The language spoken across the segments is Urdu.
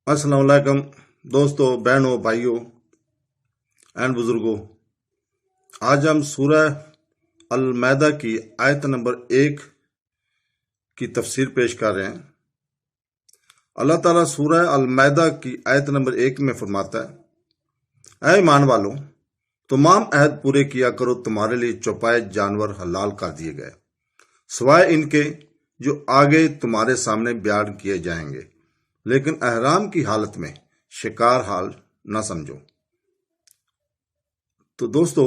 السلام علیکم دوستوں، بہنوں، بھائیوں اینڈ بزرگوں۔ آج ہم سورہ المائدہ کی آیت نمبر 1 کی تفسیر پیش کر رہے ہیں۔ اللہ تعالیٰ سورہ المائدہ کی آیت نمبر 1 میں فرماتا ہے، اے ایمان والو، تمام عہد پورے کیا کرو، تمہارے لیے چوپائے جانور حلال کر دیے گئے، سوائے ان کے جو آگے تمہارے سامنے بیان کیے جائیں گے، لیکن احرام کی حالت میں شکار حال نہ سمجھو۔ تو دوستو،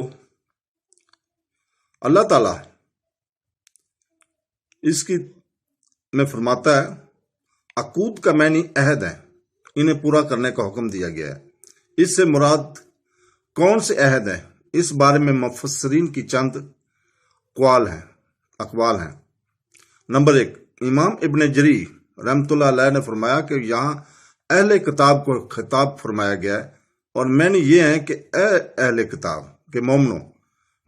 اللہ تعالیٰ اس کی میں فرماتا ہے، عقود کا معنی عہد ہے، انہیں پورا کرنے کا حکم دیا گیا ہے۔ اس سے مراد کون سے عہد ہیں؟ اس بارے میں مفسرین کی چند اقوال ہیں۔ نمبر 1، امام ابن جری رحمۃ اللہ علیہ نے فرمایا کہ یہاں اہل کتاب کو خطاب فرمایا گیا ہے، اور معنی یہ ہے کہ اے اہل کتاب کے مومنو،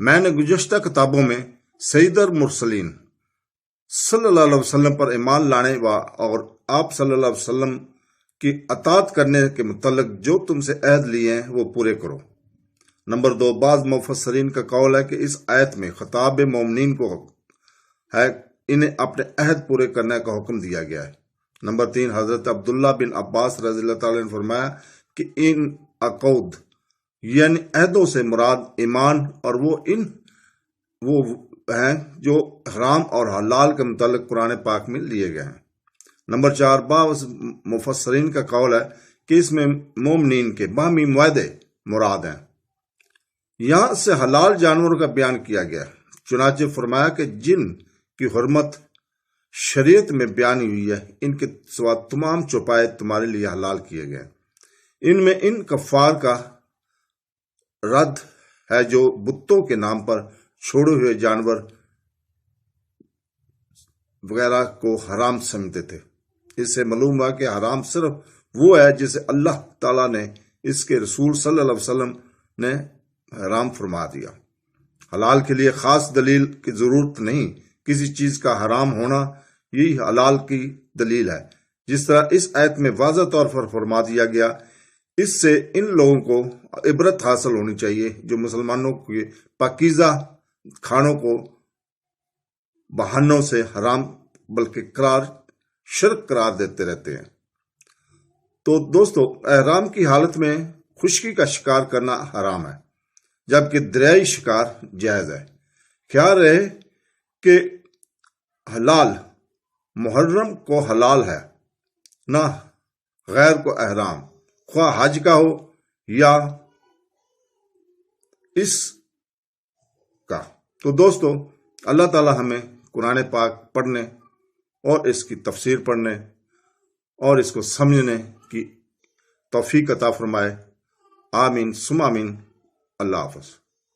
میں نے گزشتہ کتابوں میں سید المرسلین صلی اللہ علیہ وسلم پر ایمان لانے اور آپ صلی اللہ علیہ وسلم کی اطاعت کرنے کے متعلق جو تم سے عہد لیے ہیں وہ پورے کرو۔ نمبر 2، بعض مفسرین کا قول ہے کہ اس آیت میں خطاب مومنین کو ہے، انہیں اپنے عہد پورے کرنے کا حکم دیا گیا ہے۔ نمبر 3، حضرت عبداللہ بن عباس رضی اللہ تعالیٰ نے فرمایا کہ ان عقود یعنی عہدوں سے مراد ایمان اور وہ ہیں جو حرام اور حلال کے متعلق قرآن پاک میں لیے گئے ہیں۔ نمبر 4، بعض مفسرین کا قول ہے کہ اس میں مومنین کے باہمی معاہدے مراد ہیں۔ یہاں سے حلال جانوروں کا بیان کیا گیا، چنانچہ فرمایا کہ جن کی حرمت شریعت میں بیانی ہوئی ہے، ان کے سوا تمام چوپائے تمہارے لیے حلال کیے گئے۔ ان میں ان کفار کا رد ہے جو بتوں کے نام پر چھوڑے ہوئے جانور وغیرہ کو حرام سمجھتے تھے۔ اس سے معلوم ہوا کہ حرام صرف وہ ہے جسے اللہ تعالیٰ نے اس کے رسول صلی اللہ علیہ وسلم نے حرام فرما دیا۔ حلال کے لیے خاص دلیل کی ضرورت نہیں، کسی چیز کا حرام ہونا یہی حلال کی دلیل ہے۔ جس طرح اس آیت میں واضح طور پر فرما دیا گیا، اس سے ان لوگوں کو عبرت حاصل ہونی چاہیے جو مسلمانوں کے پاکیزہ کھانوں کو بہانوں سے حرام بلکہ شرک قرار دیتے رہتے ہیں۔ تو دوستو، احرام کی حالت میں خشکی کا شکار کرنا حرام ہے، جبکہ دریائی شکار جائز ہے۔ خیال رہے کہ حلال محرم کو حلال ہے، نہ غیر کو احرام، خواہ حج کا ہو یا اس کا۔ تو دوستو، اللہ تعالی ہمیں قرآن پاک پڑھنے اور اس کی تفسیر پڑھنے اور اس کو سمجھنے کی توفیق عطا فرمائے۔ آمین ثم آمین۔ اللہ حافظ۔